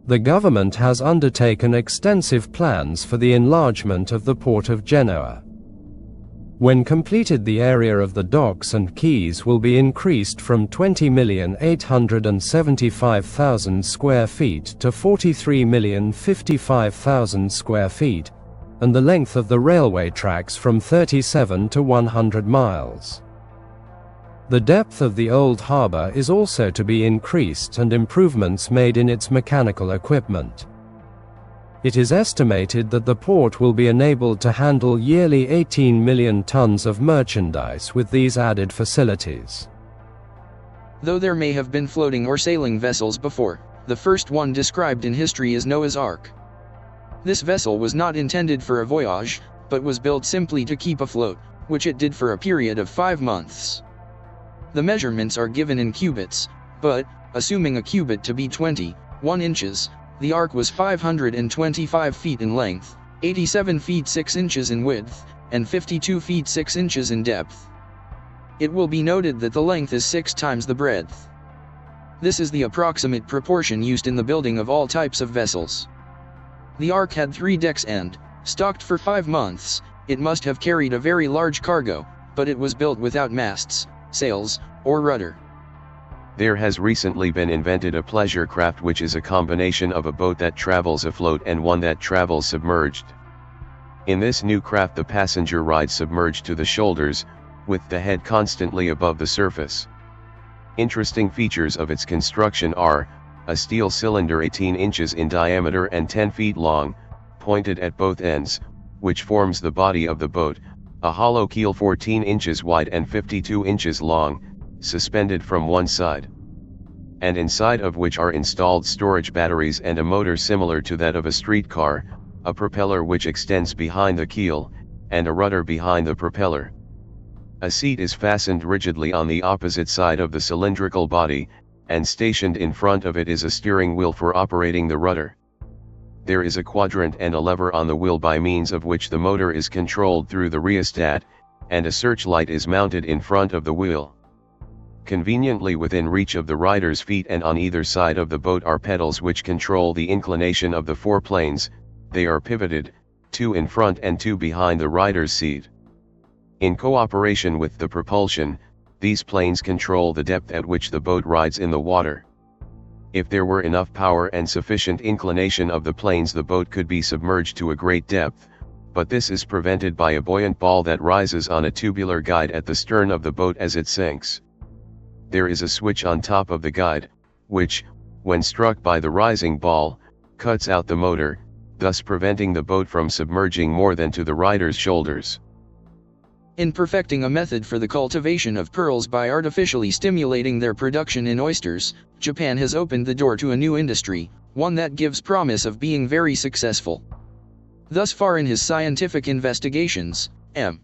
The government has undertaken extensive plans for the enlargement of the port of Genoa. When completed, the area of the docks and quays will be increased from 20,875,000 square feet to 43,055,000 square feet, and the length of the railway tracks from 37 to 100 miles. The depth of the old harbour is also to be increased and improvements made in its mechanical equipment. It is estimated that the port will be enabled to handle yearly 18 million tons of merchandise with these added facilities. Though there may have been floating or sailing vessels before, the first one described in history is Noah's Ark. This vessel was not intended for a voyage, but was built simply to keep afloat, which it did for a period of 5 months. The measurements are given in cubits, but, assuming a cubit to be 21 inches, the ark was 525 feet in length, 87 feet 6 inches in width, and 52 feet 6 inches in depth. It will be noted that the length is 6 times the breadth. This is the approximate proportion used in the building of all types of vessels. The ark had 3 decks and, stocked for 5 months, it must have carried a very large cargo, but it was built without masts, sails, or rudder. There has recently been invented a pleasure craft which is a combination of a boat that travels afloat and one that travels submerged. In this new craft the passenger rides submerged to the shoulders, with the head constantly above the surface. Interesting features of its construction are, a steel cylinder 18 inches in diameter and 10 feet long, pointed at both ends, which forms the body of the boat, a hollow keel 14 inches wide and 52 inches long, suspended from one side, and inside of which are installed storage batteries and a motor similar to that of a streetcar, a propeller which extends behind the keel, and a rudder behind the propeller. A seat is fastened rigidly on the opposite side of the cylindrical body, and stationed in front of it is a steering wheel for operating the rudder. There is a quadrant and a lever on the wheel by means of which the motor is controlled through the rheostat, and a searchlight is mounted in front of the wheel. Conveniently within reach of the rider's feet and on either side of the boat are pedals which control the inclination of the 4 planes. They are pivoted, 2 in front and 2 behind the rider's seat. In cooperation with the propulsion, these planes control the depth at which the boat rides in the water. If there were enough power and sufficient inclination of the planes, the boat could be submerged to a great depth, but this is prevented by a buoyant ball that rises on a tubular guide at the stern of the boat as it sinks. There is a switch on top of the guide, which, when struck by the rising ball, cuts out the motor, thus preventing the boat from submerging more than to the rider's shoulders. In perfecting a method for the cultivation of pearls by artificially stimulating their production in oysters, Japan has opened the door to a new industry, one that gives promise of being very successful. Thus far in his scientific investigations, M.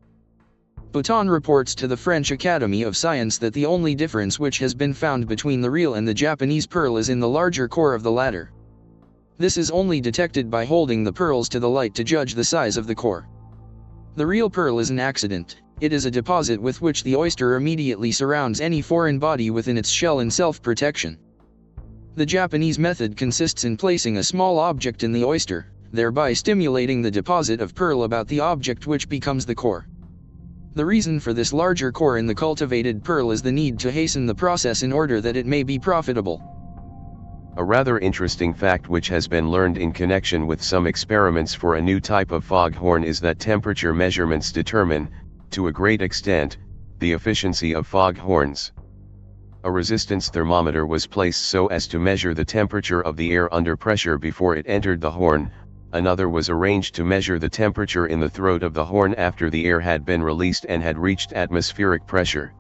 Bawn reports to the French Academy of Science that the only difference which has been found between the real and the Japanese pearl is in the larger core of the latter. This is only detected by holding the pearls to the light to judge the size of the core. The real pearl is an accident. It is a deposit with which the oyster immediately surrounds any foreign body within its shell in self-protection. The Japanese method consists in placing a small object in the oyster, thereby stimulating the deposit of pearl about the object, which becomes the core. The reason for this larger core in the cultivated pearl is the need to hasten the process in order that it may be profitable. A rather interesting fact which has been learned in connection with some experiments for a new type of foghorn is that temperature measurements determine, to a great extent, the efficiency of foghorns. A resistance thermometer was placed so as to measure the temperature of the air under pressure before it entered the horn. Another was arranged to measure the temperature in the throat of the horn after the air had been released and had reached atmospheric pressure.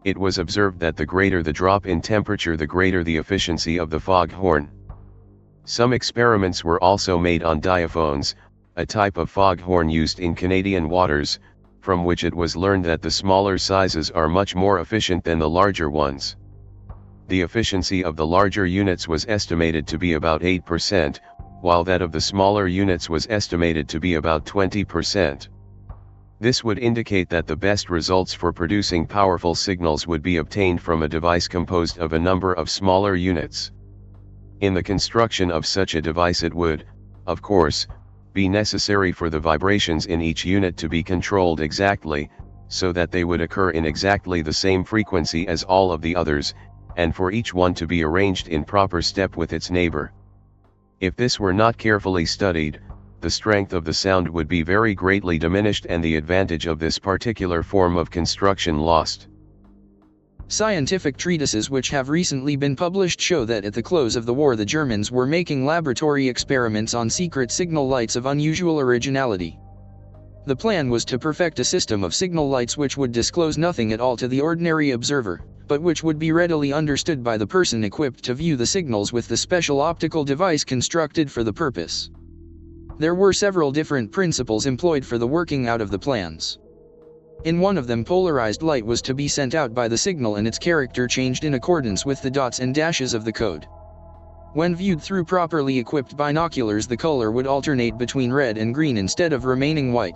It was observed that the greater the drop in temperature, the greater the efficiency of the foghorn. Some experiments were also made on diaphones, a type of foghorn used in Canadian waters, from which it was learned that the smaller sizes are much more efficient than the larger ones. The efficiency of the larger units was estimated to be about 8%, while that of the smaller units was estimated to be about 20%. This would indicate that the best results for producing powerful signals would be obtained from a device composed of a number of smaller units. In the construction of such a device it would, of course, be necessary for the vibrations in each unit to be controlled exactly, so that they would occur in exactly the same frequency as all of the others, and for each one to be arranged in proper step with its neighbor. If this were not carefully studied, the strength of the sound would be very greatly diminished and the advantage of this particular form of construction lost. Scientific treatises which have recently been published show that at the close of the war the Germans were making laboratory experiments on secret signal lights of unusual originality. The plan was to perfect a system of signal lights which would disclose nothing at all to the ordinary observer, but which would be readily understood by the person equipped to view the signals with the special optical device constructed for the purpose. There were several different principles employed for the working out of the plans. In one of them, polarized light was to be sent out by the signal and its character changed in accordance with the dots and dashes of the code. When viewed through properly equipped binoculars, the color would alternate between red and green instead of remaining white.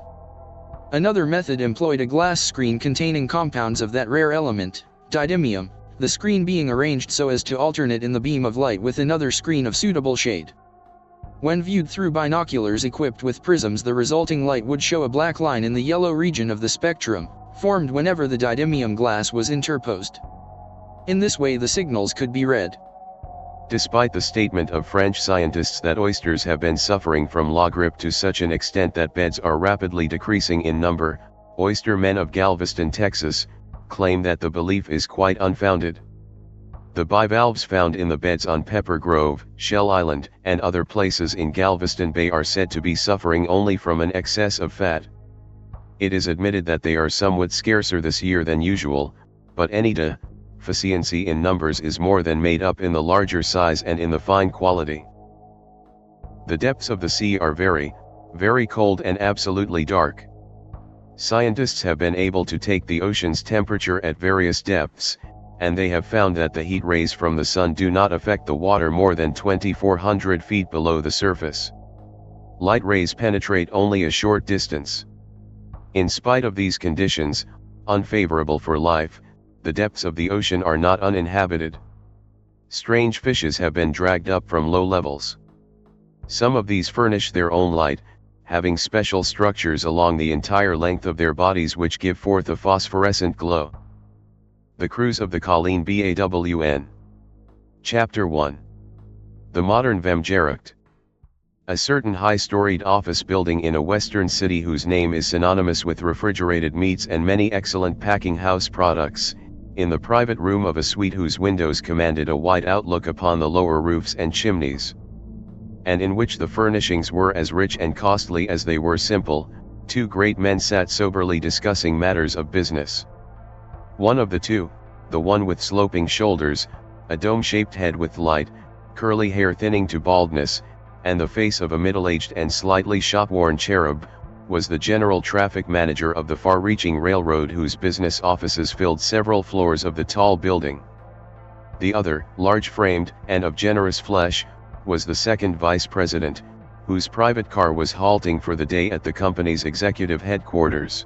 Another method employed a glass screen containing compounds of that rare element, didymium, the screen being arranged so as to alternate in the beam of light with another screen of suitable shade. When viewed through binoculars equipped with prisms, the resulting light would show a black line in the yellow region of the spectrum, formed whenever the didymium glass was interposed. In this way the signals could be read. Despite the statement of French scientists that oysters have been suffering from la grippe to such an extent that beds are rapidly decreasing in number, oyster men of Galveston, Texas, claim that the belief is quite unfounded. The bivalves found in the beds on Pepper Grove, Shell Island, and other places in Galveston Bay are said to be suffering only from an excess of fat. It is admitted that they are somewhat scarcer this year than usual, but any deficiency in numbers is more than made up in the larger size and in the fine quality. The depths of the sea are very, very cold and absolutely dark. Scientists have been able to take the ocean's temperature at various depths, and they have found that the heat rays from the sun do not affect the water more than 2,400 feet below the surface. Light rays penetrate only a short distance. In spite of these conditions, unfavorable for life, the depths of the ocean are not uninhabited. Strange fishes have been dragged up from low levels. Some of these furnish their own light, having special structures along the entire length of their bodies which give forth a phosphorescent glow. The Cruise of the Colleen Bawn. Chapter 1. The Modern VEHMGERICHT. A certain high-storied office building in a western city whose name is synonymous with refrigerated meats and many excellent packing house products, in the private room of a suite whose windows commanded a wide outlook upon the lower roofs and chimneys, and in which the furnishings were as rich and costly as they were simple, two great men sat soberly discussing matters of business. One of the two, the one with sloping shoulders, a dome-shaped head with light, curly hair thinning to baldness, and the face of a middle-aged and slightly shop-worn cherub, was the general traffic manager of the far-reaching railroad whose business offices filled several floors of the tall building. The other, large-framed, and of generous flesh, was the second vice president, whose private car was halting for the day at the company's executive headquarters.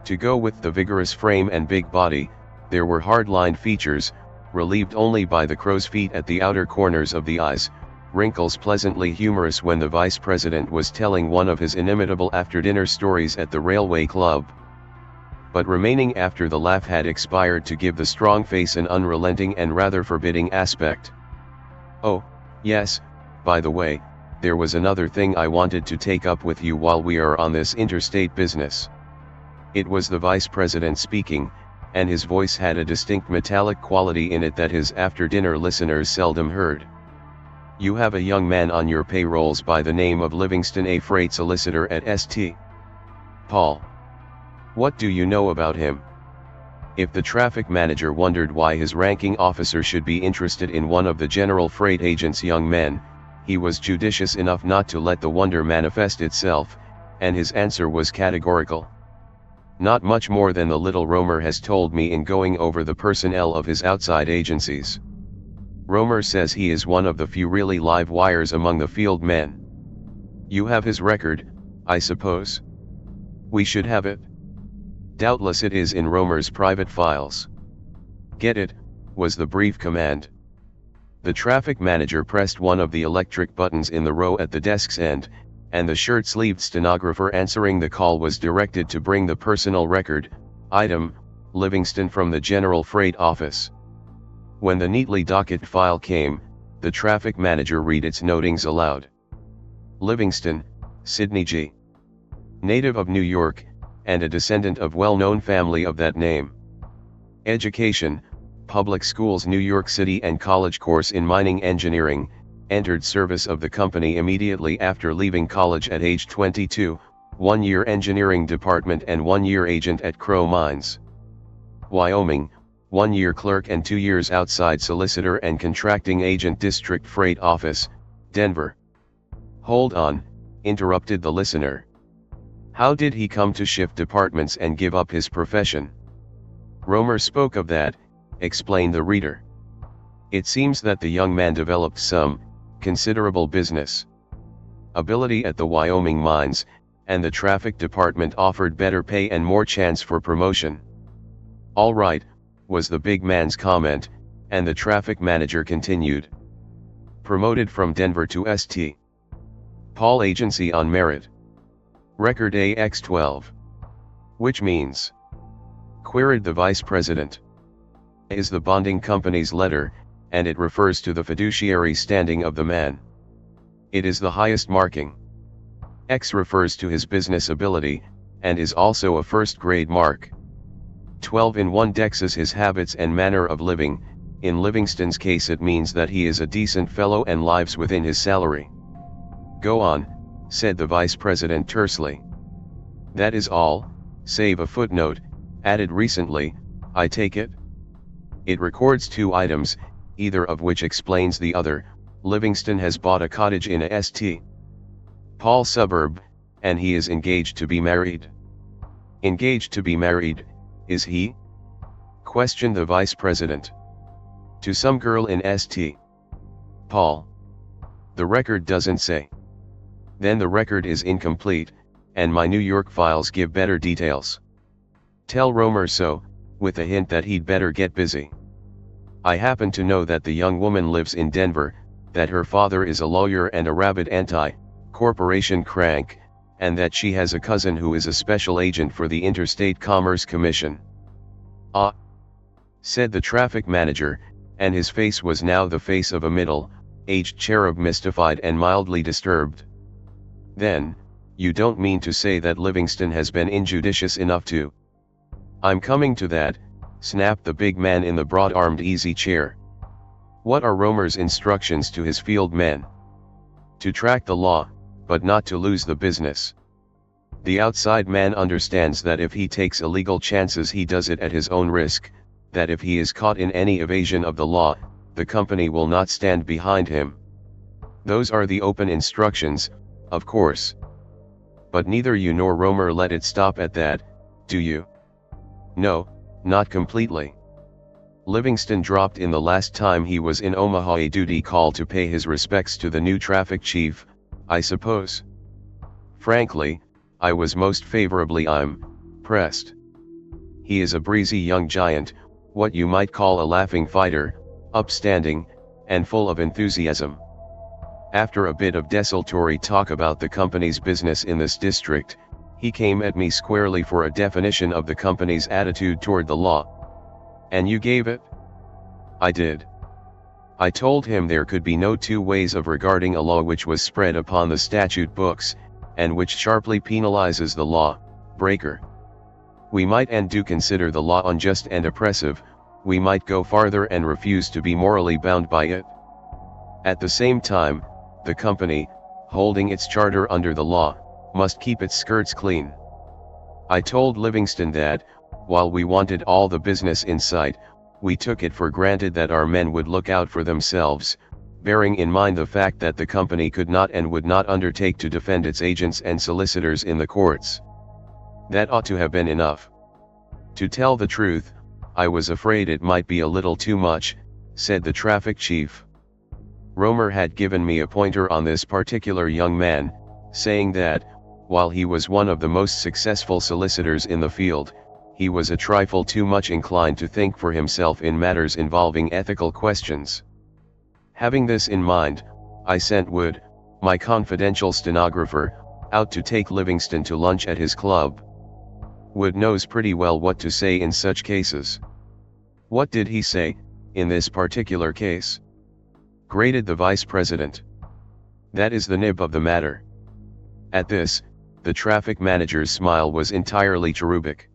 To go with the vigorous frame and big body, there were hard-lined features, relieved only by the crow's feet at the outer corners of the eyes, wrinkles pleasantly humorous when the vice president was telling one of his inimitable after-dinner stories at the railway club, but remaining after the laugh had expired to give the strong face an unrelenting and rather forbidding aspect. "Oh, yes, by the way, there was another thing I wanted to take up with you while we are on this interstate business." It was the vice president speaking, and his voice had a distinct metallic quality in it that his after-dinner listeners seldom heard. "You have a young man on your payrolls by the name of Livingston, a freight solicitor at St. Paul. What do you know about him?" If the traffic manager wondered why his ranking officer should be interested in one of the general freight agent's young men, he was judicious enough not to let the wonder manifest itself, and his answer was categorical. "Not much more than the little Romer has told me in going over the personnel of his outside agencies. Romer says he is one of the few really live wires among the field men. You have his record, I suppose? We should have it." "Doubtless it is in Romer's private files." "Get it," was the brief command. The traffic manager pressed one of the electric buttons in the row at the desk's end, and the shirt-sleeved stenographer answering the call was directed to bring the personal record, item, Livingston from the General Freight Office. When the neatly docketed file came, the traffic manager read its notings aloud. Livingston, Sidney G. Native of New York, and a descendant of well-known family of that name. Education, public schools New York City and college course in mining engineering, entered service of the company immediately after leaving college at age 22, 1 year engineering department and 1 year agent at Crow Mines. Wyoming, 1 year clerk and 2 years outside solicitor and contracting agent District Freight Office, Denver. Hold on, interrupted the listener. How did he come to shift departments and give up his profession? Romer spoke of that, explained the reader. It seems that the young man developed some considerable business ability at the Wyoming mines, and the traffic department offered better pay and more chance for promotion. All right, was the big man's comment, and the traffic manager continued. Promoted from Denver to St. Paul agency on merit. Record AX12. Which means? Queried the vice president. Is the bonding company's letter, and it refers to the fiduciary standing of the man. It is the highest marking. X refers to his business ability, and is also a first-grade mark. 12 in 1 dexes his habits and manner of living. In Livingston's case it means that he is a decent fellow and lives within his salary. Go on, said the vice president tersely. That is all, save a footnote, added recently, I take it? It records 2 items, either of which explains the other. Livingston has bought a cottage in a St. Paul suburb, and he is engaged to be married. Engaged to be married, is he? Questioned the vice president. To some girl in St. Paul. The record doesn't say. Then the record is incomplete, and my New York files give better details. Tell Romer so, with a hint that he'd better get busy. I happen to know that the young woman lives in Denver, that her father is a lawyer and a rabid anti-corporation crank, and that she has a cousin who is a special agent for the Interstate Commerce Commission. Ah, said the traffic manager, and his face was now the face of a middle-aged cherub, mystified and mildly disturbed. Then, you don't mean to say that Livingston has been injudicious enough to... I'm coming to that, snapped the big man in the broad-armed easy chair. What are Romer's instructions to his field men? To track the law, but not to lose the business. The outside man understands that if he takes illegal chances he does it at his own risk, that if he is caught in any evasion of the law, the company will not stand behind him. Those are the open instructions, of course. But neither you nor Romer let it stop at that, do you? No, not completely. Livingston dropped in the last time he was in Omaha a duty call to pay his respects to the new traffic chief, I suppose. Frankly, I was most favorably impressed. He is a breezy young giant, what you might call a laughing fighter, upstanding, and full of enthusiasm. After a bit of desultory talk about the company's business in this district, he came at me squarely for a definition of the company's attitude toward the law. And you gave it? I did. I told him there could be no 2 ways of regarding a law which was spread upon the statute books, and which sharply penalizes the law breaker. We might and do consider the law unjust and oppressive, we might go farther and refuse to be morally bound by it. At the same time, the company, holding its charter under the law, must keep its skirts clean. I told Livingston that, while we wanted all the business in sight, we took it for granted that our men would look out for themselves, bearing in mind the fact that the company could not and would not undertake to defend its agents and solicitors in the courts. That ought to have been enough. To tell the truth, I was afraid it might be a little too much, said the traffic chief. Romer had given me a pointer on this particular young man, saying that, while he was one of the most successful solicitors in the field, he was a trifle too much inclined to think for himself in matters involving ethical questions. Having this in mind, I sent Wood, my confidential stenographer, out to take Livingston to lunch at his club. Wood knows pretty well what to say in such cases. What did he say, in this particular case? Grated the vice president. That is the nib of the matter. At this, the traffic manager's smile was entirely cherubic.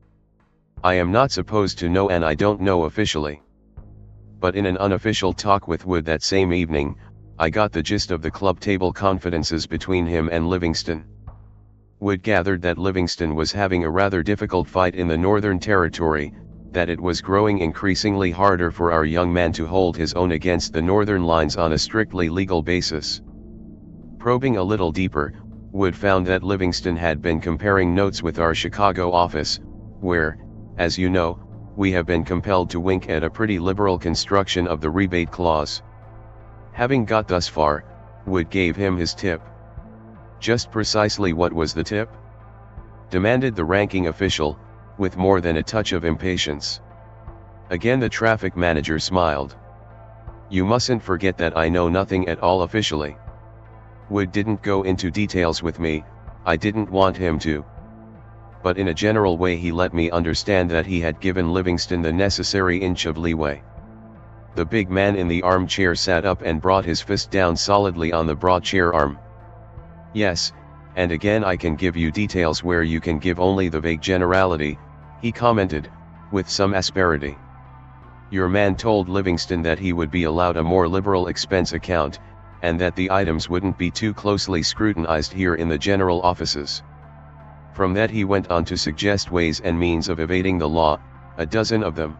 I am not supposed to know and I don't know officially. But in an unofficial talk with Wood that same evening, I got the gist of the club table confidences between him and Livingston. Wood gathered that Livingston was having a rather difficult fight in the Northern Territory, that it was growing increasingly harder for our young man to hold his own against the Northern lines on a strictly legal basis. Probing a little deeper, Wood found that Livingston had been comparing notes with our Chicago office, where, as you know, we have been compelled to wink at a pretty liberal construction of the rebate clause. Having got thus far, Wood gave him his tip. Just precisely what was the tip? Demanded the ranking official, with more than a touch of impatience. Again the traffic manager smiled. You mustn't forget that I know nothing at all officially. Wood didn't go into details with me, I didn't want him to. But in a general way he let me understand that he had given Livingston the necessary inch of leeway. The big man in the armchair sat up and brought his fist down solidly on the broad chair arm. Yes, and again I can give you details where you can give only the vague generality, he commented, with some asperity. Your man told Livingston that he would be allowed a more liberal expense account, and that the items wouldn't be too closely scrutinized here in the general offices. From that he went on to suggest ways and means of evading the law, a dozen of them.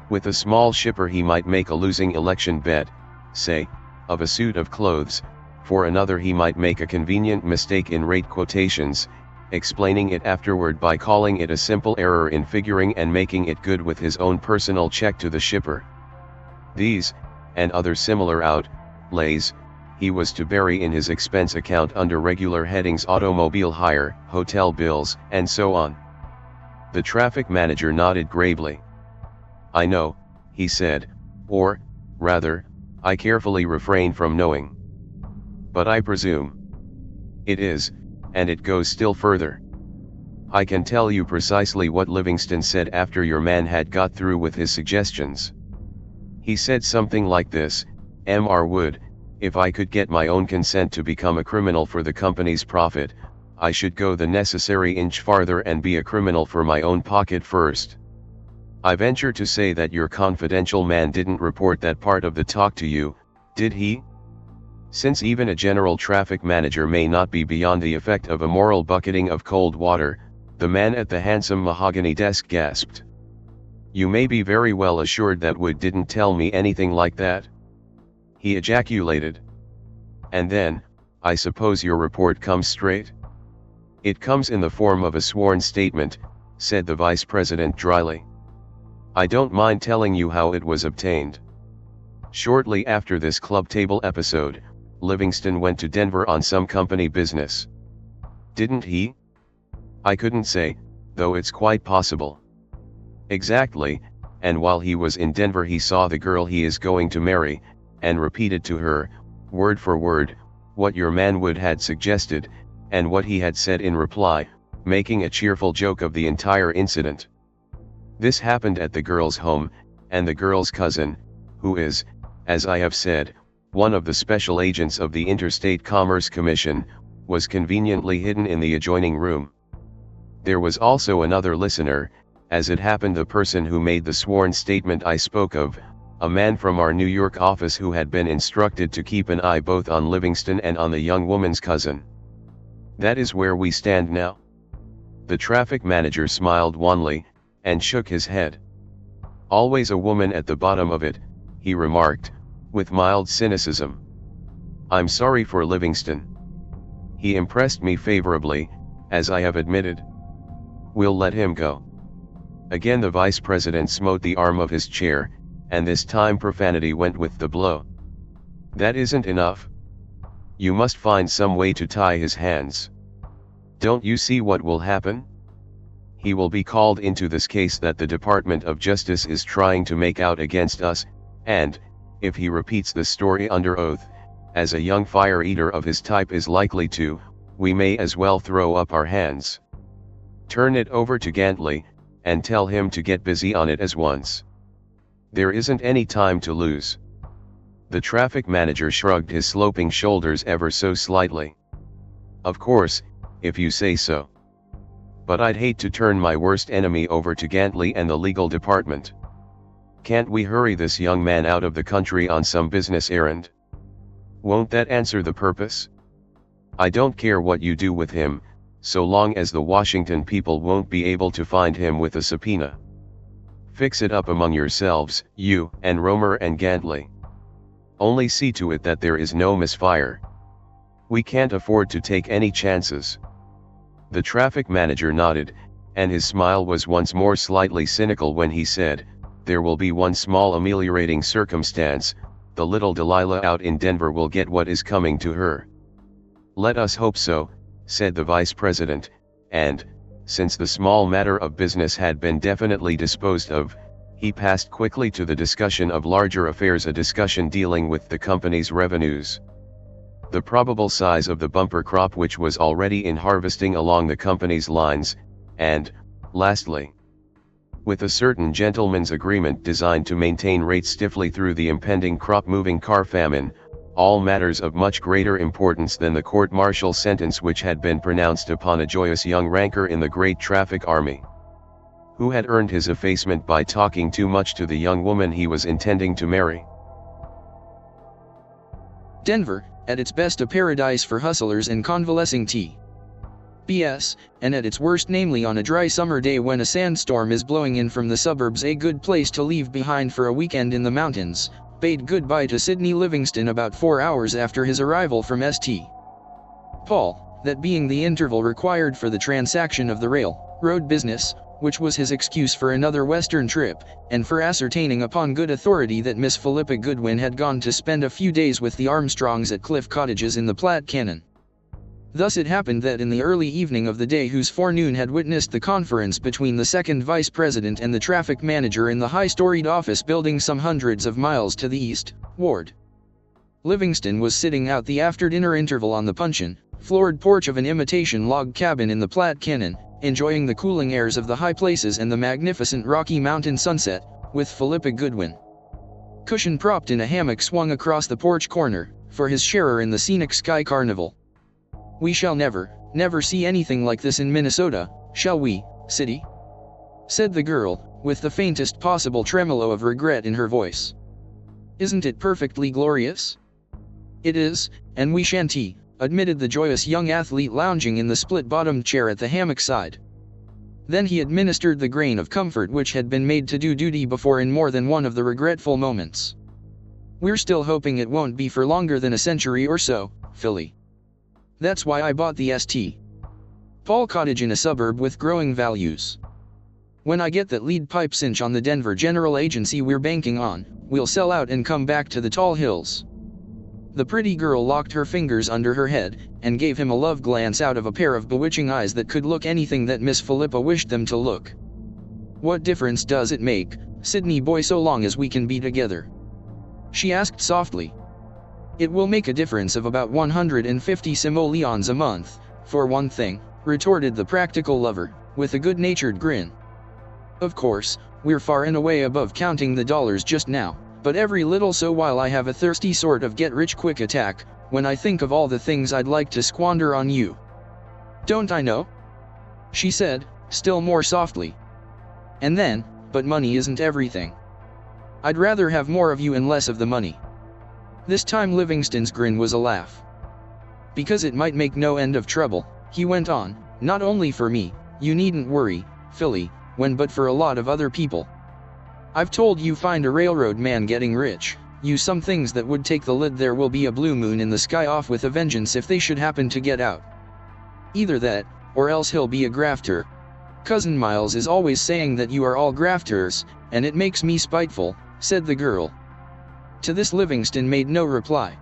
With a small shipper he might make a losing election bet, say, of a suit of clothes, for another he might make a convenient mistake in rate quotations, explaining it afterward by calling it a simple error in figuring and making it good with his own personal check to the shipper. These, and other similar outlays, he was to bury in his expense account under regular headings automobile hire, hotel bills, and so on. The traffic manager nodded gravely. I know, he said, or, rather, I carefully refrain from knowing. But I presume. It is, and it goes still further. I can tell you precisely what Livingston said after your man had got through with his suggestions. He said something like this, Mr. Wood, if I could get my own consent to become a criminal for the company's profit, I should go the necessary inch farther and be a criminal for my own pocket first. I venture to say that your confidential man didn't report that part of the talk to you, did he? Since even a general traffic manager may not be beyond the effect of a moral bucketing of cold water, the man at the handsome mahogany desk gasped. You may be very well assured that Wood didn't tell me anything like that. He ejaculated. And then, I suppose your report comes straight? It comes in the form of a sworn statement, said the vice president dryly. I don't mind telling you how it was obtained. Shortly after this club table episode, Livingston went to Denver on some company business. Didn't he? I couldn't say, though it's quite possible. Exactly, and while he was in Denver he saw the girl he is going to marry, and repeated to her, word for word, what your man Wood had suggested, and what he had said in reply, making a cheerful joke of the entire incident. This happened at the girl's home, and the girl's cousin, who is, as I have said, one of the special agents of the Interstate Commerce Commission, was conveniently hidden in the adjoining room. There was also another listener, as it happened the person who made the sworn statement I spoke of, a man from our New York office who had been instructed to keep an eye both on Livingston and on the young woman's cousin. That is where we stand now. The traffic manager smiled wanly, and shook his head. Always a woman at the bottom of it, he remarked, with mild cynicism. I'm sorry for Livingston. He impressed me favorably, as I have admitted. We'll let him go. Again the vice president smote the arm of his chair, and this time profanity went with the blow. That isn't enough. You must find some way to tie his hands. Don't you see what will happen? He will be called into this case that the Department of Justice is trying to make out against us, and, if he repeats the story under oath, as a young fire eater of his type is likely to, we may as well throw up our hands. Turn it over to Gantley, and tell him to get busy on it as once. There isn't any time to lose. The traffic manager shrugged his sloping shoulders ever so slightly. Of course, if you say so. But I'd hate to turn my worst enemy over to Gantley and the legal department. Can't we hurry this young man out of the country on some business errand? Won't that answer the purpose? I don't care what you do with him, so long as the Washington people won't be able to find him with a subpoena. Fix it up among yourselves, you, and Romer and Gantley. Only see to it that there is no misfire. We can't afford to take any chances. The traffic manager nodded, and his smile was once more slightly cynical when he said, "There will be one small ameliorating circumstance, the little Delilah out in Denver will get what is coming to her." "Let us hope so," said the vice president, and, since the small matter of business had been definitely disposed of, he passed quickly to the discussion of larger affairs, a discussion dealing with the company's revenues, the probable size of the bumper crop which was already in harvesting along the company's lines, and, lastly, with a certain gentleman's agreement designed to maintain rates stiffly through the impending crop-moving car famine, all matters of much greater importance than the court-martial sentence which had been pronounced upon a joyous young ranker in the great traffic army, who had earned his effacement by talking too much to the young woman he was intending to marry. Denver, at its best a paradise for hustlers and convalescing tea. BS, and at its worst, namely on a dry summer day when a sandstorm is blowing in from the suburbs, a good place to leave behind for a weekend in the mountains, bade goodbye to Sidney Livingston about 4 hours after his arrival from St. Paul, that being the interval required for the transaction of the railroad business, which was his excuse for another western trip, and for ascertaining upon good authority that Miss Philippa Goodwin had gone to spend a few days with the Armstrongs at Cliff Cottages in the Platte Canyon. Thus it happened that in the early evening of the day whose forenoon had witnessed the conference between the second vice president and the traffic manager in the high-storied office building some hundreds of miles to the east, Ward, Livingston was sitting out the after-dinner interval on the puncheon, floored porch of an imitation log cabin in the Platte Canyon, enjoying the cooling airs of the high places and the magnificent Rocky Mountain sunset, with Philippa Goodwin, cushion propped in a hammock swung across the porch corner, for his sharer in the scenic sky carnival. "We shall never see anything like this in Minnesota, shall we, City?" said the girl, with the faintest possible tremolo of regret in her voice. "Isn't it perfectly glorious?" "It is, and we shan't," admitted the joyous young athlete lounging in the split-bottomed chair at the hammock side. Then he administered the grain of comfort which had been made to do duty before in more than one of the regretful moments. "We're still hoping it won't be for longer than a century or so, Philly. That's why I bought the St. Paul cottage in a suburb with growing values. When I get that lead pipe cinch on the Denver General Agency we're banking on, we'll sell out and come back to the tall hills." The pretty girl locked her fingers under her head, and gave him a love glance out of a pair of bewitching eyes that could look anything that Miss Philippa wished them to look. "What difference does it make, Sidney boy, so long as we can be together?" she asked softly. "It will make a difference of about 150 simoleons a month, for one thing," retorted the practical lover, with a good-natured grin. "Of course, we're far and away above counting the dollars just now, but every little so while I have a thirsty sort of get-rich-quick attack, when I think of all the things I'd like to squander on you. Don't I know?" she said, still more softly. And then, "But money isn't everything. I'd rather have more of you and less of the money." This time Livingston's grin was a laugh. "Because it might make no end of trouble," he went on, "not only for me, you needn't worry, Philly, but for a lot of other people. I've told you find a railroad man getting rich, you some things that would take the lid. There will be a blue moon in the sky off with a vengeance if they should happen to get out. Either that, or else he'll be a grafter. Cousin Miles is always saying that you are all grafters, and it makes me spiteful," said the girl. To this Livingston made no reply.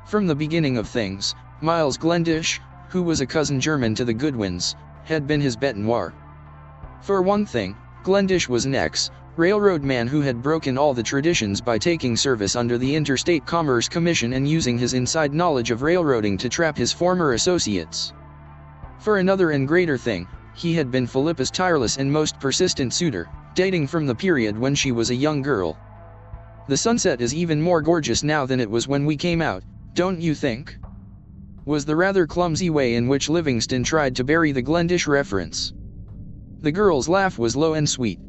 From the beginning of things, Miles Glendish, who was a cousin german to the Goodwins, had been his bête noire. For one thing, Glendish was an ex, Railroad man who had broken all the traditions by taking service under the Interstate Commerce Commission and using his inside knowledge of railroading to trap his former associates. For another and greater thing, he had been Philippa's tireless and most persistent suitor, dating from the period when she was a young girl. The sunset is even more gorgeous now than it was when we came out, don't you think? Was the rather clumsy way in which Livingston tried to bury the Glendish reference. The girl's laugh was low and sweet.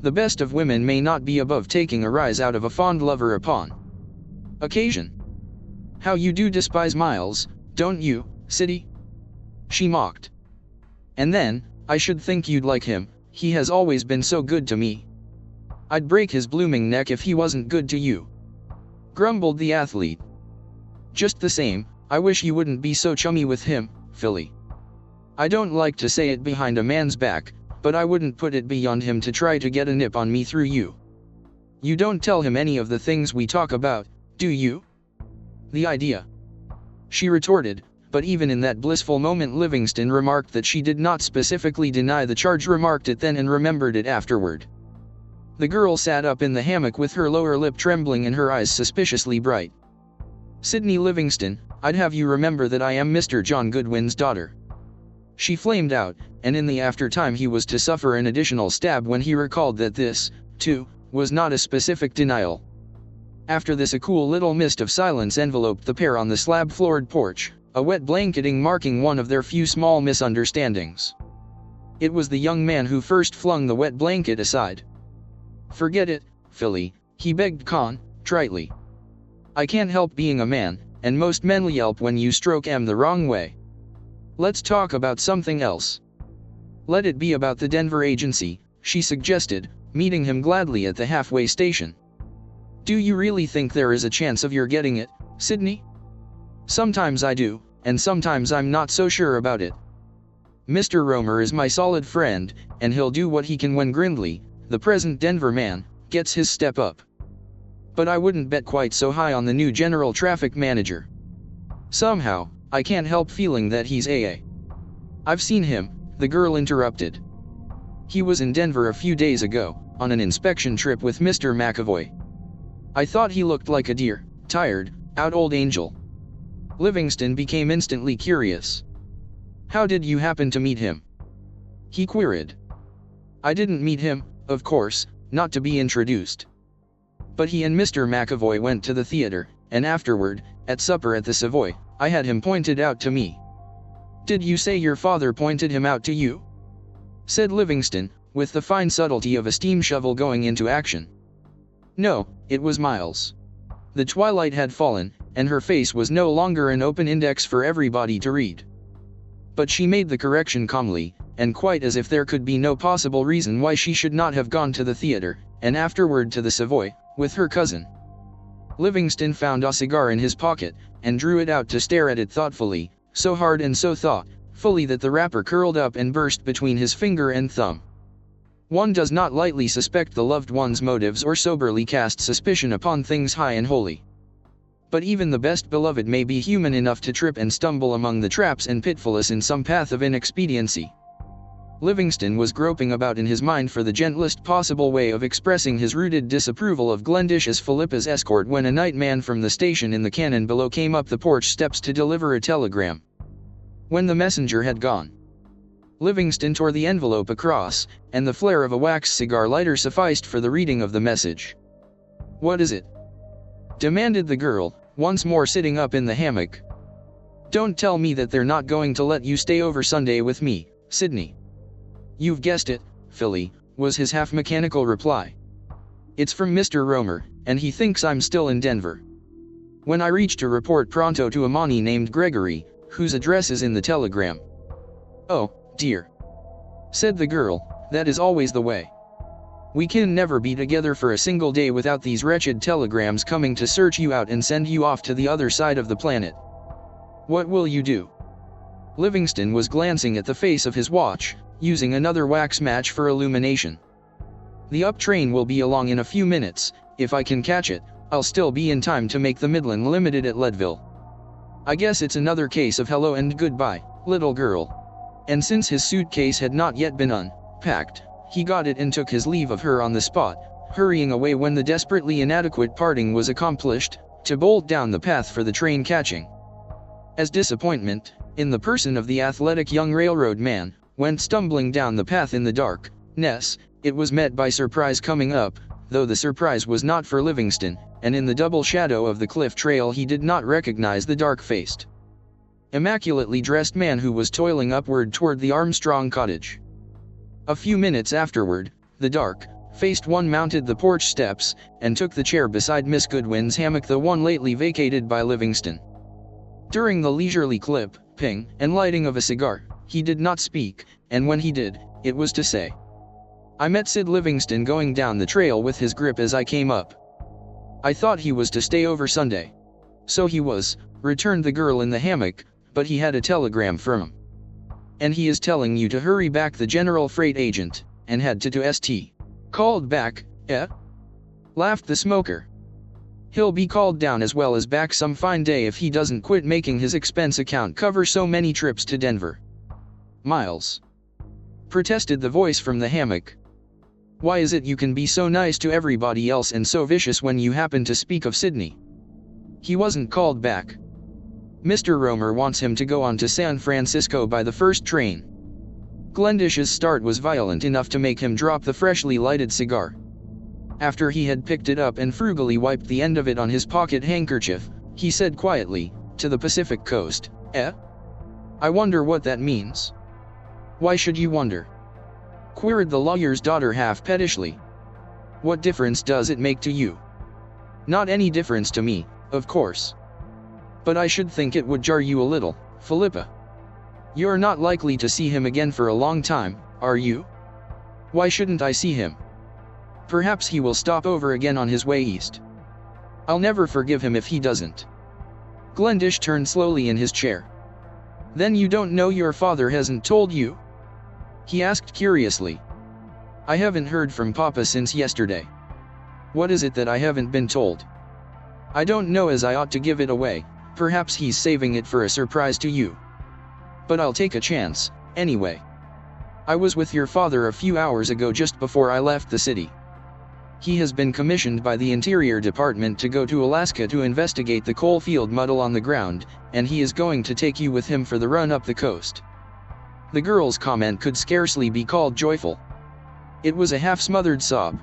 The best of women may not be above taking a rise out of a fond lover upon occasion. How you do despise Miles, don't you, City? She mocked. And then, I should think you'd like him, he has always been so good to me. I'd break his blooming neck if he wasn't good to you. Grumbled the athlete. Just the same, I wish you wouldn't be so chummy with him, Philly. I don't like to say it behind a man's back, but I wouldn't put it beyond him to try to get a nip on me through you. You don't tell him any of the things we talk about, do you? The idea. She retorted, but even in that blissful moment Livingston remarked that she did not specifically deny the charge, remarked it then and remembered it afterward. The girl sat up in the hammock with her lower lip trembling and her eyes suspiciously bright. Sidney Livingston, I'd have you remember that I am Mr. John Goodwin's daughter. She flamed out, and in the aftertime he was to suffer an additional stab when he recalled that this, too, was not a specific denial. After this a cool little mist of silence enveloped the pair on the slab-floored porch, a wet blanketing marking one of their few small misunderstandings. It was the young man who first flung the wet blanket aside. Forget it, Philly, he begged tritely. I can't help being a man, and most men yelp when you stroke em the wrong way. Let's talk about something else. Let it be about the Denver agency, she suggested, meeting him gladly at the halfway station. Do you really think there is a chance of your getting it, Sidney? Sometimes I do, and sometimes I'm not so sure about it. Mr. Romer is my solid friend, and he'll do what he can when Grindley, the present Denver man, gets his step up. But I wouldn't bet quite so high on the new general traffic manager. Somehow, I can't help feeling that he's AA. I've seen him, the girl interrupted. He was in Denver a few days ago, on an inspection trip with Mr. McAvoy. I thought he looked like a dear, tired, out old angel. Livingston became instantly curious. How did you happen to meet him? He queried. I didn't meet him, of course, not to be introduced. But he and Mr. McAvoy went to the theater, and afterward, at supper at the Savoy, I had him pointed out to me. Did you say your father pointed him out to you? Said Livingston, with the fine subtlety of a steam shovel going into action. No, it was Miles. The twilight had fallen, and her face was no longer an open index for everybody to read. But she made the correction calmly, and quite as if there could be no possible reason why she should not have gone to the theater, and afterward to the Savoy, with her cousin. Livingston found a cigar in his pocket, and drew it out to stare at it thoughtfully, so hard and so thoughtfully that the wrapper curled up and burst between his finger and thumb. One does not lightly suspect the loved one's motives or soberly cast suspicion upon things high and holy. But even the best beloved may be human enough to trip and stumble among the traps and pitfalls in some path of inexpediency. Livingston was groping about in his mind for the gentlest possible way of expressing his rooted disapproval of Glendish as Philippa's escort when a night man from the station in the cannon below came up the porch steps to deliver a telegram. When the messenger had gone, Livingston tore the envelope across, and the flare of a wax cigar lighter sufficed for the reading of the message. What is it? Demanded the girl, once more sitting up in the hammock. Don't tell me that they're not going to let you stay over Sunday with me, Sidney. You've guessed it, Philly, was his half-mechanical reply. It's from Mr. Romer, and he thinks I'm still in Denver. When I reach to report pronto to a Monty named Gregory, whose address is in the telegram. Oh, dear. Said the girl, that is always the way. We can never be together for a single day without these wretched telegrams coming to search you out and send you off to the other side of the planet. What will you do? Livingston was glancing at the face of his watch, using another wax match for illumination. The up train will be along in a few minutes. If I can catch it, I'll still be in time to make the Midland Limited at Leadville. I guess it's another case of hello and goodbye, little girl. And since his suitcase had not yet been unpacked, he got it and took his leave of her on the spot, hurrying away when the desperately inadequate parting was accomplished, to bolt down the path for the train catching. As disappointment, in the person of the athletic young railroad man, went stumbling down the path in the darkness, it was met by surprise coming up, though the surprise was not for Livingston, and in the double shadow of the cliff trail he did not recognize the dark-faced, immaculately dressed man who was toiling upward toward the Armstrong cottage. A few minutes afterward, the dark-faced one mounted the porch steps, and took the chair beside Miss Goodwin's hammock, the one lately vacated by Livingston. During the leisurely clipping and lighting of a cigar, he did not speak, and when he did, it was to say, "I met Sid Livingston going down the trail with his grip as I came up. I thought he was to stay over Sunday." "So he was," returned the girl in the hammock, "but he had a telegram from him. And he is telling you to hurry back." The general freight agent, and had to st. "Called back, eh?" laughed the smoker. "He'll be called down as well as back some fine day if he doesn't quit making his expense account cover so many trips to Denver." "Miles," protested the voice from the hammock, "why is it you can be so nice to everybody else and so vicious when you happen to speak of Sydney? He wasn't called back. Mr. Romer wants him to go on to San Francisco by the first train." Glendish's start was violent enough to make him drop the freshly lighted cigar. After he had picked it up and frugally wiped the end of it on his pocket handkerchief, he said quietly, "To the Pacific coast, eh? I wonder what that means." "Why should you wonder?" queried the lawyer's daughter half pettishly. "What difference does it make to you?" "Not any difference to me, of course. But I should think it would jar you a little, Philippa. You're not likely to see him again for a long time, are you?" "Why shouldn't I see him? Perhaps he will stop over again on his way east. I'll never forgive him if he doesn't." Glendish turned slowly in his chair. "Then you don't know your father hasn't told you?" he asked curiously. "I haven't heard from Papa since yesterday." "What is it that I haven't been told?" "I don't know as I ought to give it away. Perhaps he's saving it for a surprise to you. But I'll take a chance, anyway. I was with your father a few hours ago just before I left the city. He has been commissioned by the Interior Department to go to Alaska to investigate the coalfield muddle on the ground, and he is going to take you with him for the run up the coast." The girl's comment could scarcely be called joyful. It was a half-smothered sob.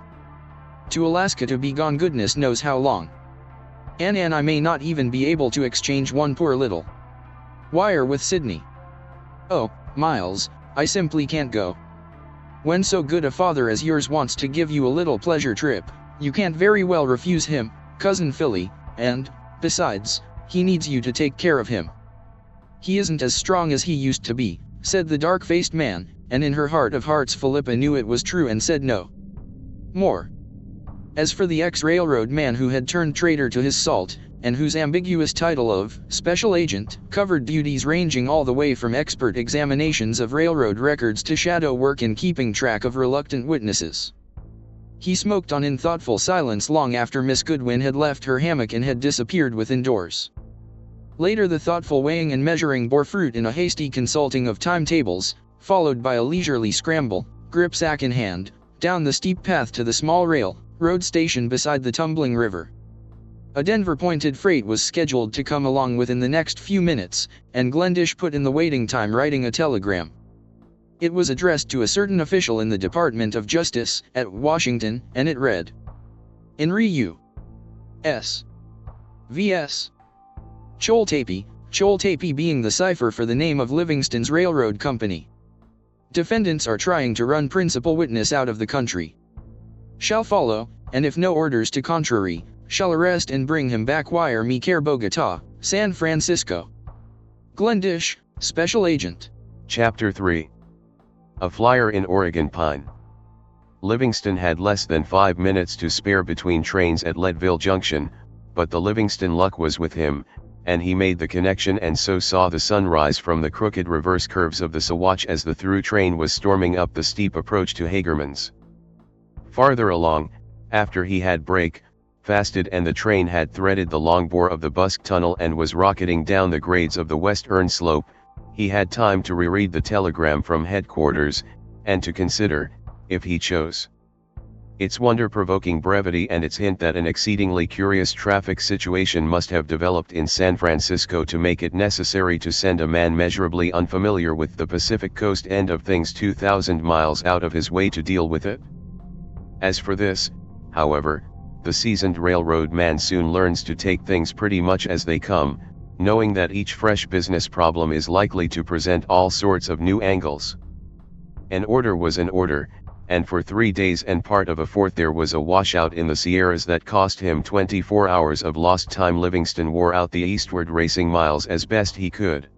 "To Alaska to be gone goodness knows how long. And I may not even be able to exchange one poor little wire with Sydney. Oh, Miles, I simply can't go. When so good a father as yours wants to give you a little pleasure trip, you can't very well refuse him, Cousin Philly, and, besides, he needs you to take care of him. He isn't as strong as he used to be," said the dark-faced man, and in her heart of hearts Philippa knew it was true and said no more. As for the ex-railroad man who had turned traitor to his salt, and whose ambiguous title of special agent covered duties ranging all the way from expert examinations of railroad records to shadow work in keeping track of reluctant witnesses, he smoked on in thoughtful silence long after Miss Goodwin had left her hammock and had disappeared within doors. Later the thoughtful weighing and measuring bore fruit in a hasty consulting of timetables, followed by a leisurely scramble, gripsack in hand, down the steep path to the small railroad station beside the tumbling river. A Denver-pointed freight was scheduled to come along within the next few minutes, and Glendish put in the waiting time writing a telegram. It was addressed to a certain official in the Department of Justice at Washington, and it read, "Henry U.S. V.S. Choltape being the cipher for the name of Livingston's railroad company. Defendants are trying to run principal witness out of the country. Shall follow, and if no orders to contrary, shall arrest and bring him back wire me care Bogota, San Francisco. Glendish, Special Agent." Chapter 3. A flyer in Oregon Pine. Livingston had less than 5 minutes to spare between trains at Leadville Junction, but the Livingston luck was with him, and he made the connection and so saw the sunrise from the crooked reverse curves of the Sawatch as the through train was storming up the steep approach to Hagerman's. Farther along, after he had fasted and the train had threaded the long bore of the Busk Tunnel and was rocketing down the grades of the West Earn Slope, he had time to reread the telegram from headquarters, and to consider, if he chose. Its wonder-provoking brevity and its hint that an exceedingly curious traffic situation must have developed in San Francisco to make it necessary to send a man measurably unfamiliar with the Pacific coast end of things 2,000 miles out of his way to deal with it. As for this, however, the seasoned railroad man soon learns to take things pretty much as they come, knowing that each fresh business problem is likely to present all sorts of new angles. An order was an order, and for 3 days and part of a fourth there was a washout in the Sierras that cost him 24 hours of lost time. Livingston wore out the eastward racing miles as best he could.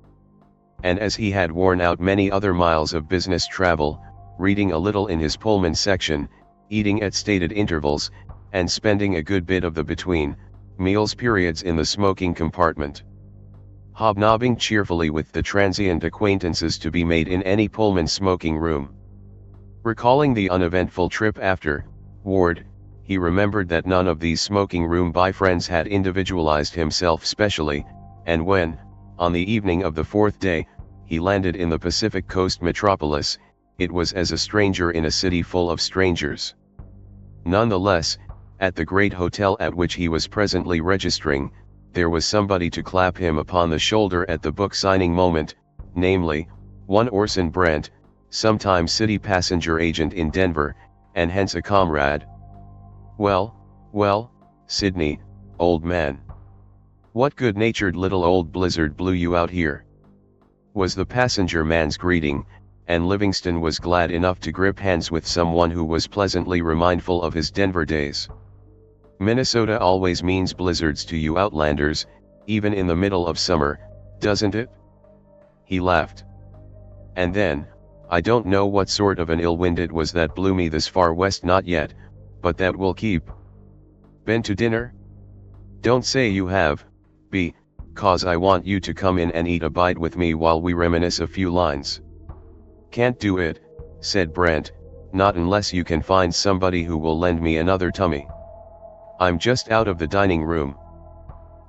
And as he had worn out many other miles of business travel, reading a little in his Pullman section, eating at stated intervals, and spending a good bit of the between meals periods in the smoking compartment, hobnobbing cheerfully with the transient acquaintances to be made in any Pullman smoking room. Recalling the uneventful trip afterward, he remembered that none of these smoking room friends had individualized himself specially, and when, on the evening of the fourth day, he landed in the Pacific Coast metropolis, it was as a stranger in a city full of strangers. Nonetheless, at the great hotel at which he was presently registering, there was somebody to clap him upon the shoulder at the book signing moment, namely, one Orson Brent, sometime city passenger agent in Denver, and hence a comrade. Well, Sidney, old man. What good-natured little old blizzard blew you out here?" was the passenger man's greeting, and Livingston was glad enough to grip hands with someone who was pleasantly remindful of his Denver days. "Minnesota always means blizzards to you outlanders, even in the middle of summer, doesn't it?" He laughed. And then, "I don't know what sort of an ill wind it was that blew me this far west, not yet, but that will keep. Been to dinner? Don't say you have, cause I want you to come in and eat a bite with me while we reminisce a few lines." "Can't do it," said Brent, "not unless you can find somebody who will lend me another tummy. I'm just out of the dining room."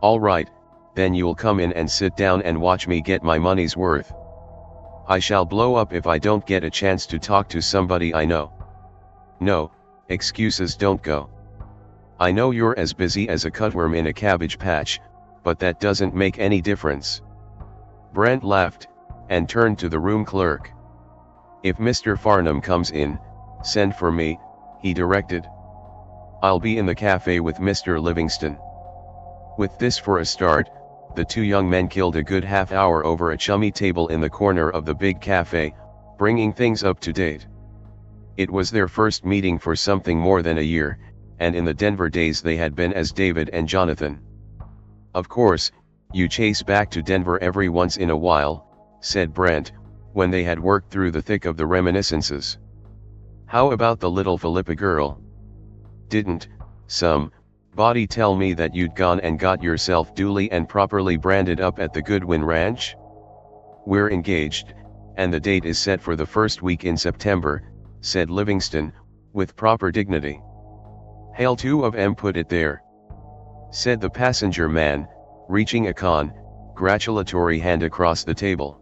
"All right, then you'll come in and sit down and watch me get my money's worth. I shall blow up if I don't get a chance to talk to somebody I know." "No, excuses don't go. I know you're as busy as a cutworm in a cabbage patch, but that doesn't make any difference." Brent laughed, and turned to the room clerk. "If Mr. Farnham comes in, send for me," he directed. "I'll be in the cafe with Mr. Livingston." With this for a start, the two young men killed a good half hour over a chummy table in the corner of the big cafe, bringing things up to date. It was their first meeting for something more than a year, and in the Denver days they had been as David and Jonathan. "Of course, you chase back to Denver every once in a while," said Brent, when they had worked through the thick of the reminiscences. "How about the little Philippa girl? Didn't somebody tell me that you'd gone and got yourself duly and properly branded up at the Goodwin Ranch?" "We're engaged, and the date is set for the first week in September," said Livingston, with proper dignity. "Hail two of 'em put it there," said the passenger man, reaching a congratulatory hand across the table.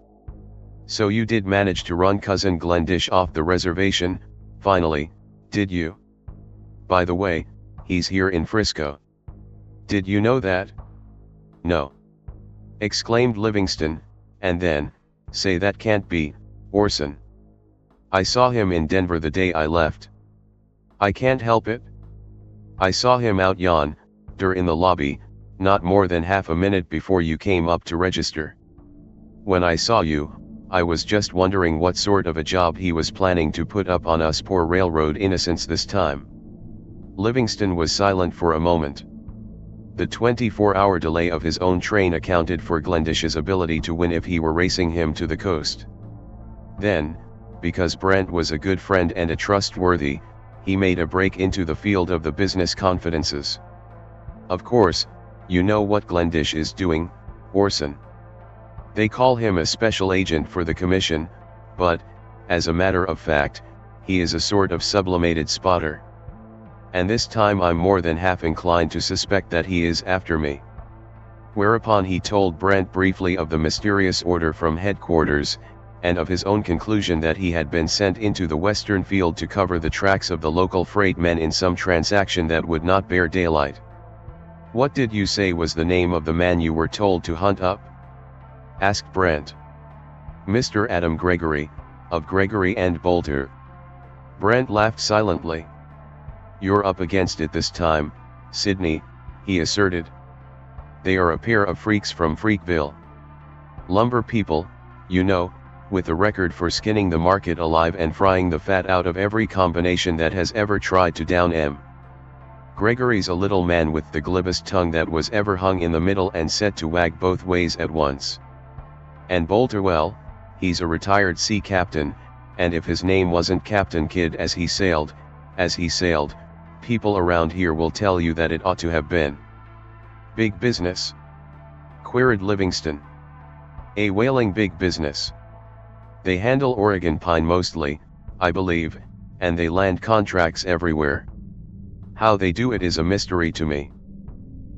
"So you did manage to run Cousin Glendish off the reservation, finally, did you? By the way, he's here in Frisco. Did you know that?" "No," exclaimed Livingston, and then, "Say that can't be, Orson. I saw him in Denver the day I left." "I can't help it. I saw him out yonder in the lobby, not more than half a minute before you came up to register. When I saw you, I was just wondering what sort of a job he was planning to put up on us poor railroad innocents this time." Livingston was silent for a moment. The 24-hour delay of his own train accounted for Glendish's ability to win if he were racing him to the coast. Then, because Brent was a good friend and a trustworthy, he made a break into the field of the business confidences. "Of course, you know what Glendish is doing, Orson. They call him a special agent for the commission, but, as a matter of fact, he is a sort of sublimated spotter. And this time I'm more than half inclined to suspect that he is after me." Whereupon he told Brent briefly of the mysterious order from headquarters, and of his own conclusion that he had been sent into the western field to cover the tracks of the local freight men in some transaction that would not bear daylight. "What did you say was the name of the man you were told to hunt up?" asked Brent. "Mr. Adam Gregory, of Gregory and Bolter." Brent laughed silently. "You're up against it this time, Sydney," he asserted. "They are a pair of freaks from Freakville. Lumber people, you know, with a record for skinning the market alive and frying the fat out of every combination that has ever tried to down 'em. Gregory's a little man with the glibest tongue that was ever hung in the middle and set to wag both ways at once. And Bolter, well, he's a retired sea captain, and if his name wasn't Captain Kidd as he sailed, people around here will tell you that it ought to have been." "Big business?" queried Livingston. "A whaling big business. They handle Oregon pine mostly, I believe, and they land contracts everywhere. How they do it is a mystery to me.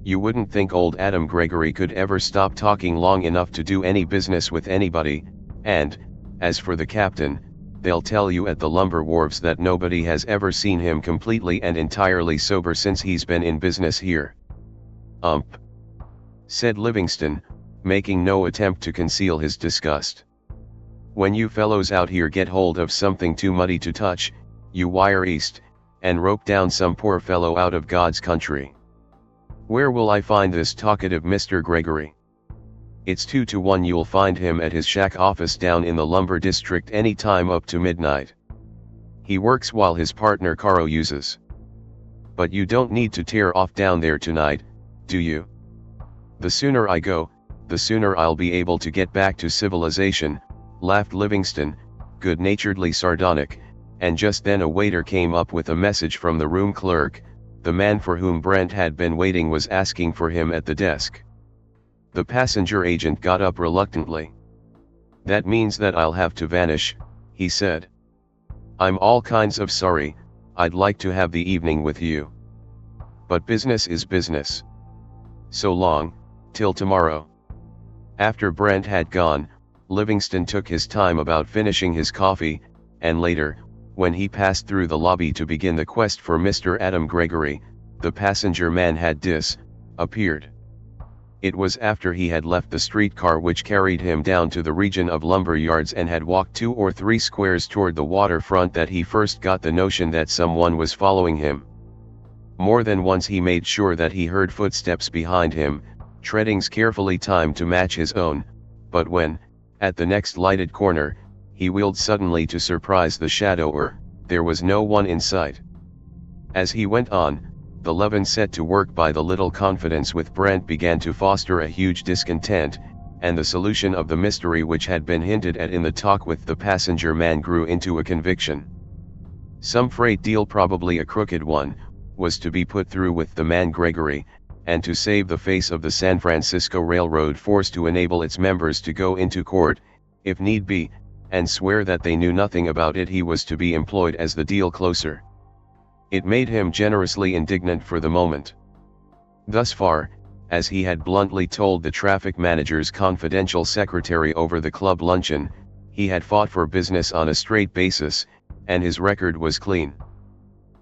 You wouldn't think old Adam Gregory could ever stop talking long enough to do any business with anybody, and, as for the captain, they'll tell you at the lumber wharves that nobody has ever seen him completely and entirely sober since he's been in business here." Said Livingston, making no attempt to conceal his disgust. "When you fellows out here get hold of something too muddy to touch, you wire east, and rope down some poor fellow out of God's country. Where will I find this talkative Mr. Gregory? It's 2 to 1 you'll find him at his shack office down in the lumber district any time up to midnight. He works while his partner Caro uses. But you don't need to tear off down there tonight, do you? The sooner I go, the sooner I'll be able to get back to civilization," laughed Livingston, good-naturedly sardonic, and just then a waiter came up with a message from the room clerk. The man for whom Brent had been waiting was asking for him at the desk. The passenger agent got up reluctantly. "That means that I'll have to vanish," he said. "I'm all kinds of sorry, I'd like to have the evening with you. But business is business. So long, till tomorrow." After Brent had gone, Livingston took his time about finishing his coffee, and later, when he passed through the lobby to begin the quest for Mr. Adam Gregory, the passenger man had disappeared. It was after he had left the streetcar which carried him down to the region of lumber yards and had walked 2 or 3 squares toward the waterfront that he first got the notion that someone was following him. More than once he made sure that he heard footsteps behind him, treadings carefully timed to match his own, but when, at the next lighted corner, he wheeled suddenly to surprise the shadower, there was no one in sight. As he went on, the Levin set to work by the little confidence with Brent began to foster a huge discontent, and the solution of the mystery which had been hinted at in the talk with the passenger man grew into a conviction. Some freight deal, probably a crooked one, was to be put through with the man Gregory, and to save the face of the San Francisco Railroad force to enable its members to go into court, if need be, and swear that they knew nothing about it, he was to be employed as the deal closer. It made him generously indignant for the moment. Thus far, as he had bluntly told the traffic manager's confidential secretary over the club luncheon, he had fought for business on a straight basis, and his record was clean.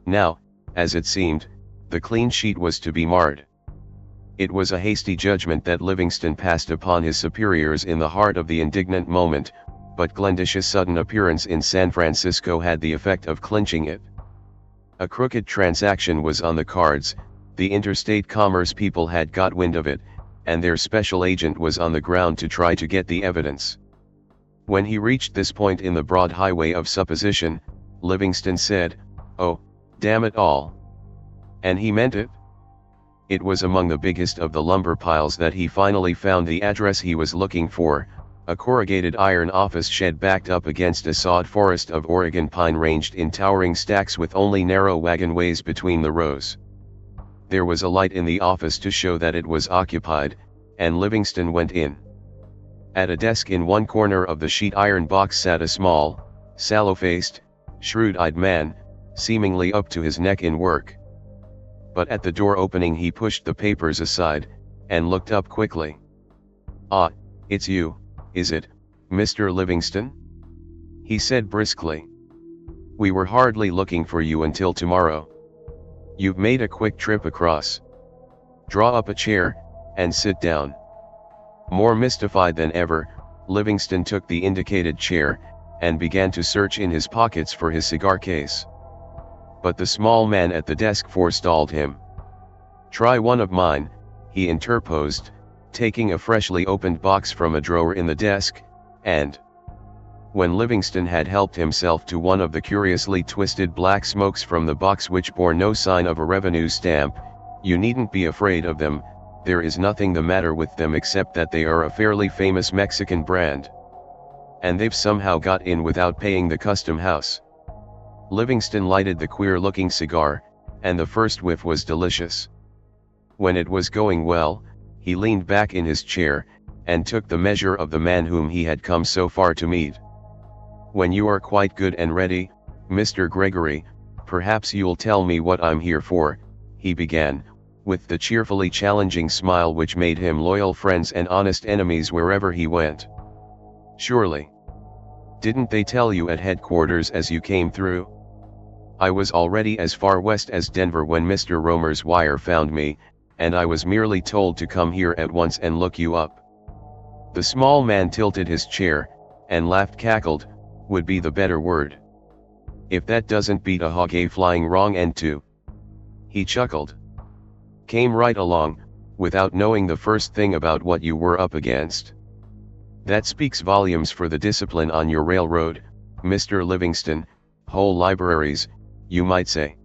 Now, as it seemed, the clean sheet was to be marred. It was a hasty judgment that Livingston passed upon his superiors in the heart of the indignant moment, but Glendish's sudden appearance in San Francisco had the effect of clinching it. A crooked transaction was on the cards, the interstate commerce people had got wind of it, and their special agent was on the ground to try to get the evidence. When he reached this point in the broad highway of supposition, Livingston said, "Oh, damn it all." And he meant it. It was among the biggest of the lumber piles that he finally found the address he was looking for, a corrugated iron office shed backed up against a sod forest of Oregon pine ranged in towering stacks with only narrow wagonways between the rows. There was a light in the office to show that it was occupied, and Livingston went in. At a desk in one corner of the sheet iron box sat a small, sallow-faced, shrewd-eyed man, seemingly up to his neck in work. But at the door opening he pushed the papers aside, and looked up quickly. "Ah, it's you, is it, Mr. Livingston?" he said briskly. "We were hardly looking for you until tomorrow. You've made a quick trip across. Draw up a chair, and sit down." More mystified than ever, Livingston took the indicated chair, and began to search in his pockets for his cigar case. But the small man at the desk forestalled him. "Try one of mine," he interposed, taking a freshly opened box from a drawer in the desk, and when Livingston had helped himself to one of the curiously twisted black smokes from the box which bore no sign of a revenue stamp, "You needn't be afraid of them, there is nothing the matter with them except that they are a fairly famous Mexican brand. And they've somehow got in without paying the custom house." Livingston lighted the queer-looking cigar, and the first whiff was delicious. When it was going well, he leaned back in his chair, and took the measure of the man whom he had come so far to meet. "When you are quite good and ready, Mr. Gregory, perhaps you'll tell me what I'm here for," he began, with the cheerfully challenging smile which made him loyal friends and honest enemies wherever he went. "Surely. Didn't they tell you at headquarters as you came through? I was already as far west as Denver when Mr. Romer's wire found me, and I was merely told to come here at once and look you up." The small man tilted his chair, and laughed. Cackled, would be the better word. "If that doesn't beat a hog a flying wrong end to." He chuckled. "Came right along, without knowing the first thing about what you were up against. That speaks volumes for the discipline on your railroad, Mr. Livingston, whole libraries, you might say.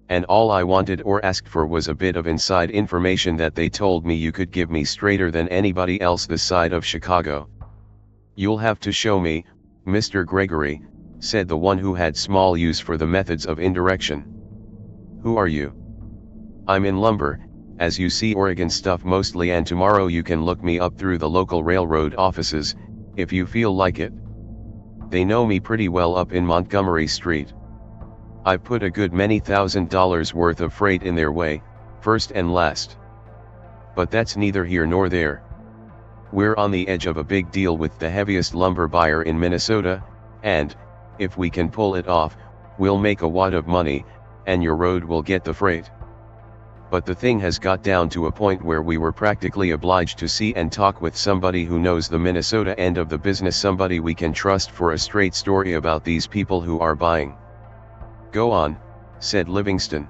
And all I wanted or asked for was a bit of inside information that they told me you could give me straighter than anybody else this side of Chicago." "You'll have to show me, Mr. Gregory," said the one who had small use for the methods of indirection. "Who are you?" "I'm in lumber, as you see, Oregon stuff mostly, and tomorrow you can look me up through the local railroad offices, if you feel like it. They know me pretty well up in Montgomery Street. I've put a good many $1,000s worth of freight in their way, first and last. But that's neither here nor there. We're on the edge of a big deal with the heaviest lumber buyer in Minnesota, and, if we can pull it off, we'll make a wad of money, and your road will get the freight. But the thing has got down to a point where we were practically obliged to see and talk with somebody who knows the Minnesota end of the business, somebody we can trust for a straight story about these people who are buying." "Go on," said Livingston.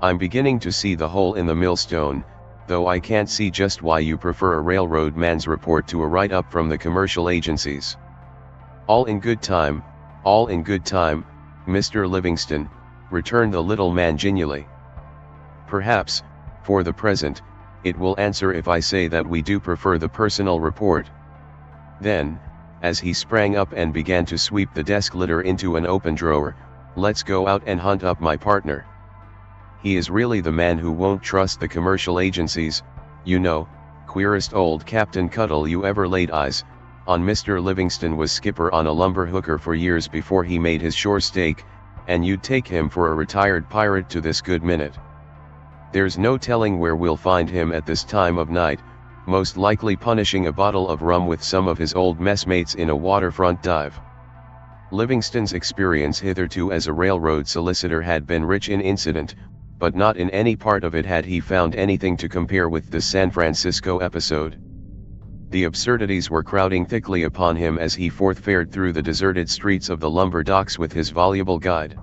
"I'm beginning to see the hole in the millstone, though I can't see just why you prefer a railroad man's report to a write-up from the commercial agencies." All in good time, Mr. Livingston," returned the little man genially. "Perhaps, for the present, it will answer if I say that we do prefer the personal report." Then, as he sprang up and began to sweep the desk litter into an open drawer, "Let's go out and hunt up my partner. He is really the man who won't trust the commercial agencies, you know, queerest old Captain Cuttle you ever laid eyes on." Mr. Livingston was skipper on a lumber hooker for years before he made his shore stake, and you'd take him for a retired pirate to this good minute. There's no telling where we'll find him at this time of night, most likely punishing a bottle of rum with some of his old messmates in a waterfront dive. Livingston's experience hitherto as a railroad solicitor had been rich in incident, but not in any part of it had he found anything to compare with the San Francisco episode. The absurdities were crowding thickly upon him as he forth-fared through the deserted streets of the lumber docks with his voluble guide.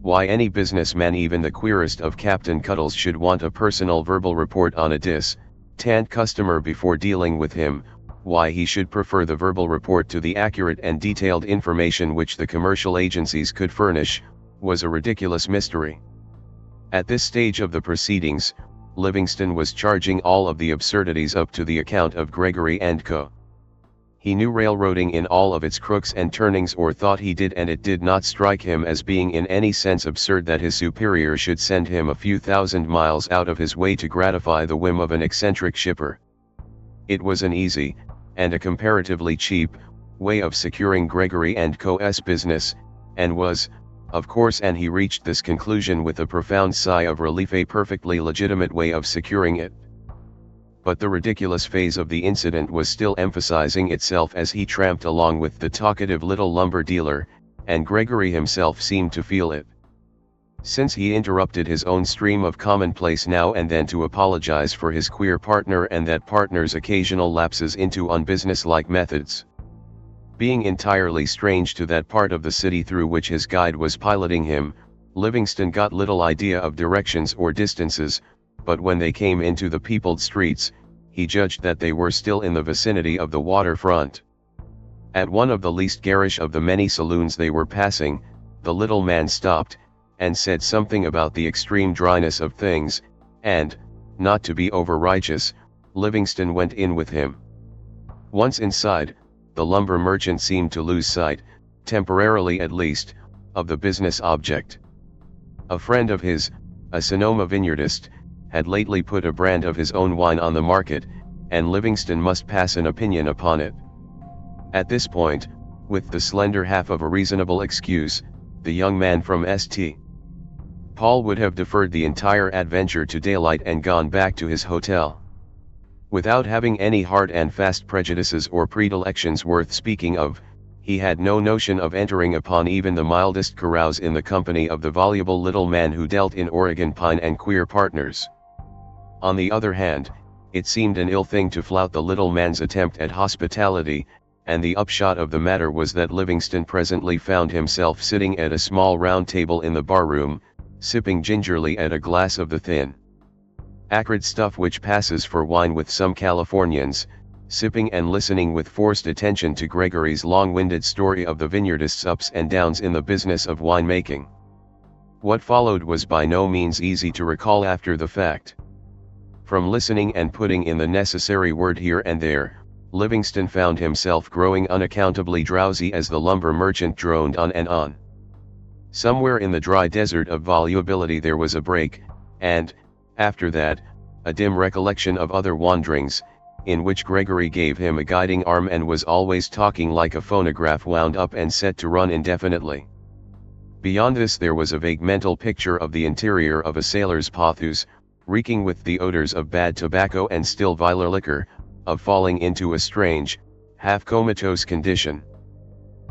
Why any businessman, even the queerest of Captain Cuttles, should want a personal verbal report on a distant customer before dealing with him, why he should prefer the verbal report to the accurate and detailed information which the commercial agencies could furnish, was a ridiculous mystery. At this stage of the proceedings, Livingston was charging all of the absurdities up to the account of Gregory & Co. He knew railroading in all of its crooks and turnings, or thought he did, and it did not strike him as being in any sense absurd that his superior should send him a few thousand miles out of his way to gratify the whim of an eccentric shipper. It was an easy, and a comparatively cheap, way of securing Gregory & Co.'s business, and was, of course, and he reached this conclusion with a profound sigh of relief, a perfectly legitimate way of securing it. but the ridiculous phase of the incident was still emphasizing itself as he tramped along with the talkative little lumber dealer, and Gregory himself seemed to feel it. Since he interrupted his own stream of commonplace now and then to apologize for his queer partner and that partner's occasional lapses into unbusinesslike methods. Being entirely strange to that part of the city through which his guide was piloting him, Livingston got little idea of directions or distances, but when they came into the peopled streets, he judged that they were still in the vicinity of the waterfront. At one of the least garish of the many saloons they were passing, the little man stopped, and said something about the extreme dryness of things, and, not to be over-righteous, Livingston went in with him. Once inside, the lumber merchant seemed to lose sight, temporarily at least, of the business object. A friend of his, a Sonoma vineyardist, had lately put a brand of his own wine on the market, and Livingston must pass an opinion upon it. At this point, with the slender half of a reasonable excuse, the young man from St. Paul would have deferred the entire adventure to daylight and gone back to his hotel. Without having any hard and fast prejudices or predilections worth speaking of, he had no notion of entering upon even the mildest carouse in the company of the voluble little man who dealt in Oregon pine and queer partners. On the other hand, it seemed an ill thing to flout the little man's attempt at hospitality, and the upshot of the matter was that Livingston presently found himself sitting at a small round table in the barroom, sipping gingerly at a glass of the thin, acrid stuff which passes for wine with some Californians, sipping and listening with forced attention to Gregory's long-winded story of the vineyardist's ups and downs in the business of winemaking. What followed was by no means easy to recall after the fact. From listening and putting in the necessary word here and there, Livingston found himself growing unaccountably drowsy as the lumber merchant droned on and on. Somewhere in the dry desert of volubility there was a break, and, after that, a dim recollection of other wanderings, in which Gregory gave him a guiding arm and was always talking like a phonograph wound up and set to run indefinitely. Beyond this there was a vague mental picture of the interior of a sailor's pothous, reeking with the odors of bad tobacco and still viler liquor, of falling into a strange, half-comatose condition,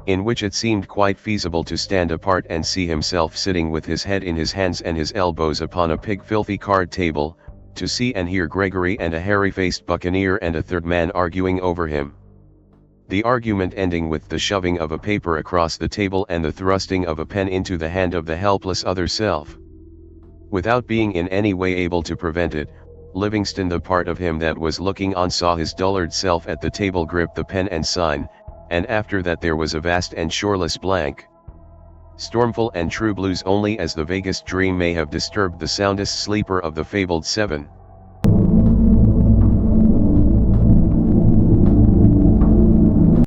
in which it seemed quite feasible to stand apart and see himself sitting with his head in his hands and his elbows upon a pig-filthy card table, to see and hear Gregory and a hairy-faced buccaneer and a third man arguing over him. The argument ending with the shoving of a paper across the table and the thrusting of a pen into the hand of the helpless other self. Without being in any way able to prevent it, Livingston, the part of him that was looking on, saw his dullard self at the table grip the pen and sign, and after that there was a vast and shoreless blank. Stormful and true blues only as the vaguest dream may have disturbed the soundest sleeper of the fabled seven.